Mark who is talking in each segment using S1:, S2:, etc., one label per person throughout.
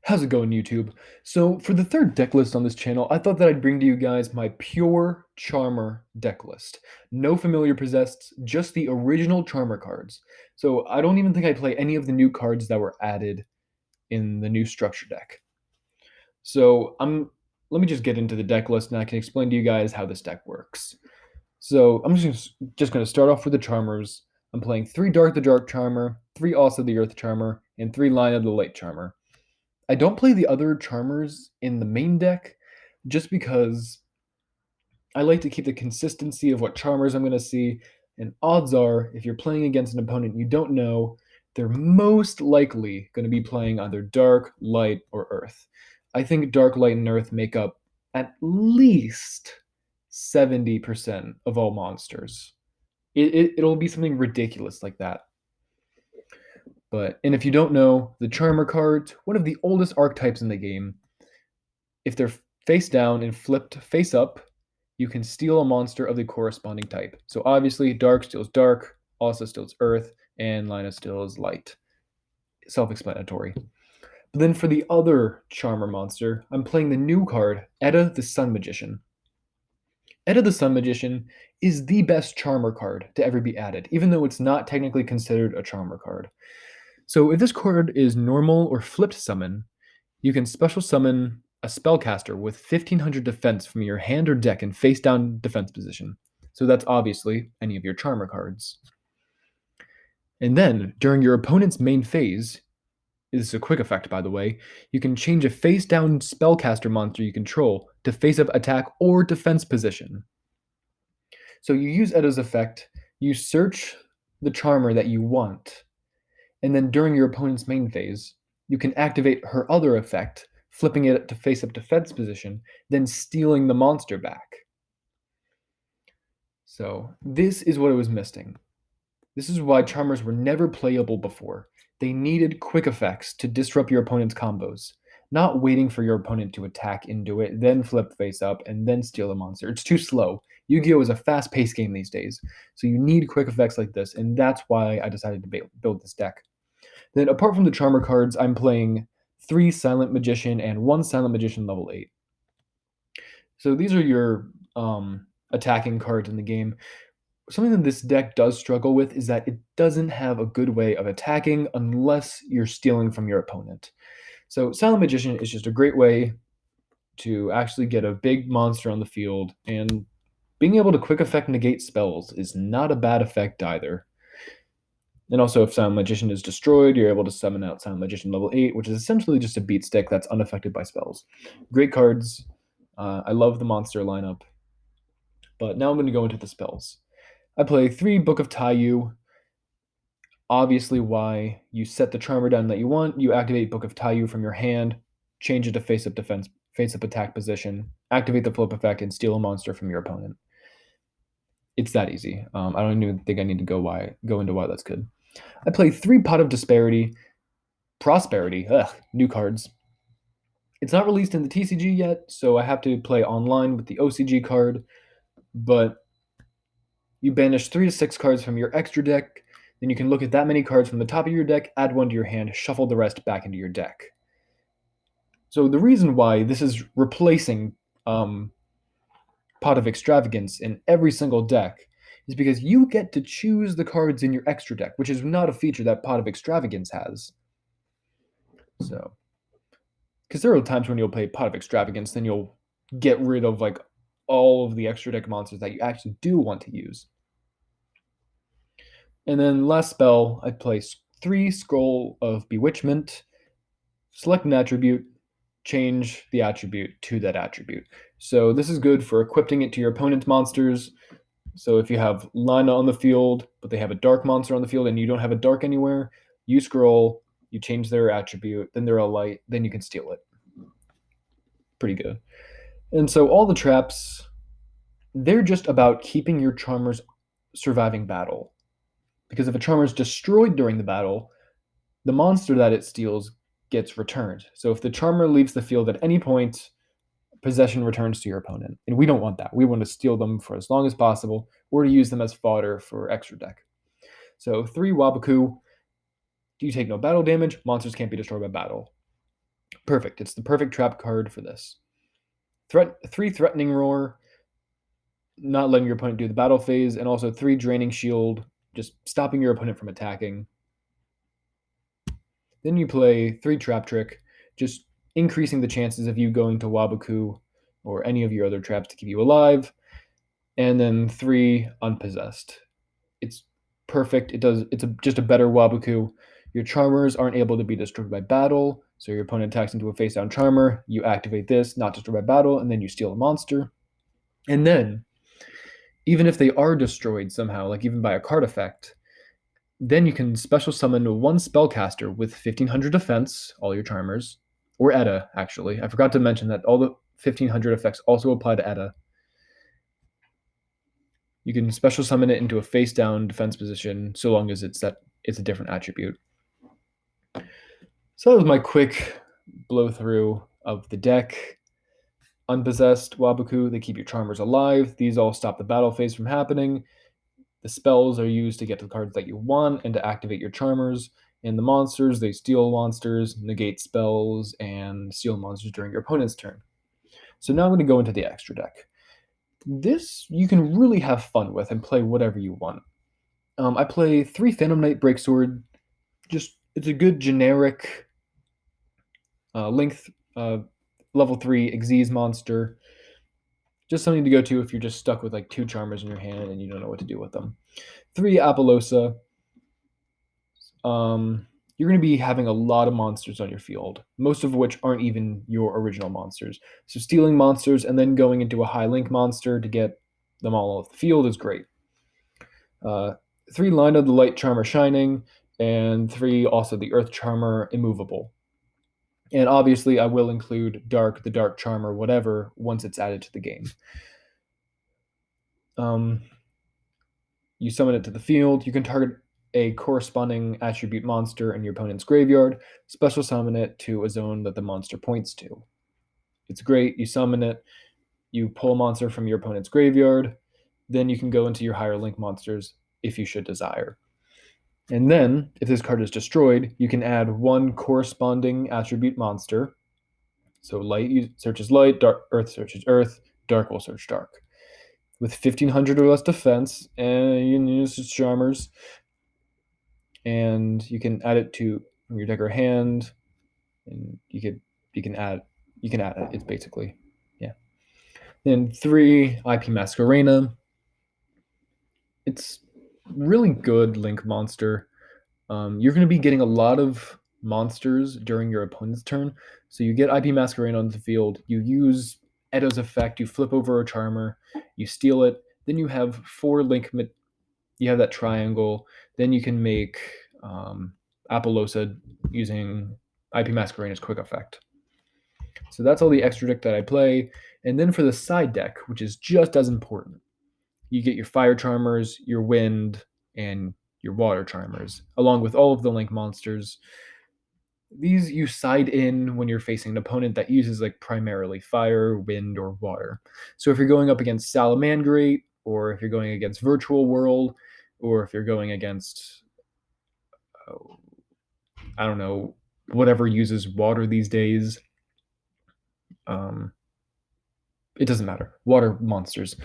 S1: How's it going, YouTube? So, for the third deck list on this channel, I thought that I'd bring to you guys my pure Charmer deck list. No familiar possessed, just the original Charmer cards. So, I don't even think I play any of the new cards that were added in the new structure deck. So, let me just get into the deck list and I can explain to you guys how this deck works. So, I'm just going to start off with the Charmers. I'm playing 3 Dark the Dark Charmer, 3 Also the Earth Charmer, and 3 Line of the Light Charmer. I don't play the other Charmers in the main deck just because I like to keep the consistency of what Charmers I'm going to see. And odds are, if you're playing against an opponent you don't know, they're most likely going to be playing either Dark, Light, or Earth. I think Dark, Light, and Earth make up at least 70% of all monsters. It'll be something ridiculous like that. And if you don't know, the Charmer cards, one of the oldest archetypes in the game, if they're face down and flipped face up, you can steal a monster of the corresponding type. So obviously, Dark steals Dark, also steals Earth, and Lina steals Light. Self-explanatory. But then for the other Charmer monster, I'm playing the new card, Edda the Sun Magician. Edda the Sun Magician is the best Charmer card to ever be added, even though it's not technically considered a Charmer card. So if this card is normal or flipped summon, you can special summon a spellcaster with 1500 defense from your hand or deck in face down defense position. So that's obviously any of your Charmer cards. And then, during your opponent's main phase, this is a quick effect by the way, you can change a face down spellcaster monster you control to face up attack or defense position. So you use Edda's effect, you search the Charmer that you want, and then during your opponent's main phase, you can activate her other effect, flipping it to face up defense position, then stealing the monster back. So this is what it was missing. This is why Charmers were never playable before. They needed quick effects to disrupt your opponent's combos, not waiting for your opponent to attack into it, then flip face up, and then steal a monster. It's too slow. Yu-Gi-Oh! Is a fast-paced game these days, so you need quick effects like this, and that's why I decided to build this deck. Then, apart from the Charmer cards, I'm playing 3 Silent Magician and 1 Silent Magician level 8. So these are your attacking cards in the game. Something that this deck does struggle with is that it doesn't have a good way of attacking unless you're stealing from your opponent. So Silent Magician is just a great way to actually get a big monster on the field, and being able to quick effect negate spells is not a bad effect either. And also, if Silent Magician is destroyed, you're able to summon out Silent Magician level 8, which is essentially just a beat stick that's unaffected by spells. Great cards. I love the monster lineup. But now I'm going to go into the spells. I play 3 Book of Taiyu. Obviously, why you set the Charmer down that you want, you activate Book of Taiyu from your hand, change it to face up defense, face up attack position, activate the flip effect, and steal a monster from your opponent. It's that easy. I don't even think I need to go into why that's good. I play 3 Pot of Prosperity. New cards. It's not released in the TCG yet, so I have to play online with the OCG card, but you banish 3 to 6 cards from your extra deck, then you can look at that many cards from the top of your deck, add 1 to your hand, shuffle the rest back into your deck. So the reason why this is replacing Pot of Extravagance in every single deck is because you get to choose the cards in your extra deck, which is not a feature that Pot of Extravagance has. So, because there are times when you'll play Pot of Extravagance, then you'll get rid of like all of the extra deck monsters that you actually do want to use. And then last spell, I play 3 Scroll of Bewitchment, select an attribute, change the attribute to that attribute. So this is good for equipping it to your opponent's monsters. So if you have Lina on the field, but they have a dark monster on the field and you don't have a dark anywhere, you scroll, you change their attribute, then they're a light, then you can steal it. Pretty good. And so all the traps, they're just about keeping your Charmers surviving battle. Because if a Charmer is destroyed during the battle, the monster that it steals gets returned. So if the Charmer leaves the field at any point, possession returns to your opponent. And we don't want that. We want to steal them for as long as possible or to use them as fodder for extra deck. So 3 Waboku, you take no battle damage, monsters can't be destroyed by battle. Perfect. It's the perfect trap card for this. 3 Threatening Roar, not letting your opponent do the battle phase, and also 3 Draining Shield, just stopping your opponent from attacking. Then you play 3 Trap Trick, just increasing the chances of you going to Waboku or any of your other traps to keep you alive. And then 3 Unpossessed. It's perfect. It's just a better Waboku. Your Charmers aren't able to be destroyed by battle, so your opponent attacks into a face-down Charmer. You activate this, not destroyed by battle, and then you steal a monster. And then, even if they are destroyed somehow, like even by a card effect, then you can special summon 1 spellcaster with 1500 defense, all your Charmers, or Edda, actually. I forgot to mention that all the 1500 effects also apply to Edda. You can special summon it into a face down defense position so long as it's a different attribute. So that was my quick blow through of the deck. Unpossessed Waboku, they keep your Charmers alive. These all stop the battle phase from happening. The spells are used to get to the cards that you want and to activate your Charmers. And the monsters, they steal monsters, negate spells, and steal monsters during your opponent's turn. So now I'm going to go into the extra deck. This you can really have fun with and play whatever you want. I play 3 Phantom Knight Breaksword. It's a good generic length level 3 Xyz monster. Just something to go to if you're just stuck with like 2 Charmers in your hand and you don't know what to do with them. 3 Apollosa. You're going to be having a lot of monsters on your field, most of which aren't even your original monsters. So stealing monsters and then going into a high link monster to get them all off the field is great. 3 Lina the Light Charmer Shining, and 3 also the Earth Charmer Immovable. And obviously I will include Dark, the Dark Charmer, whatever, once it's added to the game. You summon it to the field. You can target a corresponding attribute monster in your opponent's graveyard, special summon it to a zone that the monster points to. It's great. You summon it, you pull a monster from your opponent's graveyard, then you can go into your higher link monsters if you should desire. And then, if this card is destroyed, you can add 1 corresponding attribute monster. So light searches light, earth searches earth, dark will search dark. With 1500 or less defense, and you can use its Charmers, and you can add it to your deck or hand, and you can add it. It's basically, yeah. Then 3 IP Masquerena. It's really good link monster. You're going to be getting a lot of monsters during your opponent's turn. So you get IP Masquerade on the field, you use Edo's effect, you flip over a Charmer, you steal it, then you have 4 link, you have that triangle, then you can make Apollosa using IP Masquerade's quick effect. So that's all the extra deck that I play. And then for the side deck, which is just as important, you get your Fire Charmers, your Wind, and your Water Charmers, along with all of the link monsters. These you side in when you're facing an opponent that uses like primarily fire, wind, or water. So if you're going up against Salamandrate, or if you're going against Virtual World, or if you're going against, I don't know, whatever uses water these days, it doesn't matter. Water monsters.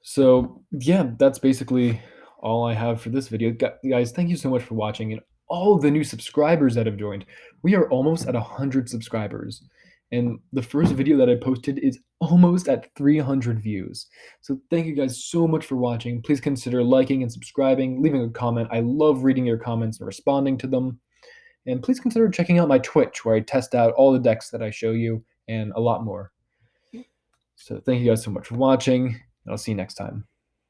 S1: So yeah, that's basically all I have for this video. Guys, thank you so much for watching, and all the new subscribers that have joined. We are almost at 100 subscribers, and the first video that I posted is almost at 300 views. So thank you guys so much for watching. Please consider liking and subscribing, leaving a comment. I love reading your comments and responding to them. And please consider checking out my Twitch, where I test out all the decks that I show you and a lot more. So thank you guys so much for watching, and I'll see you next time.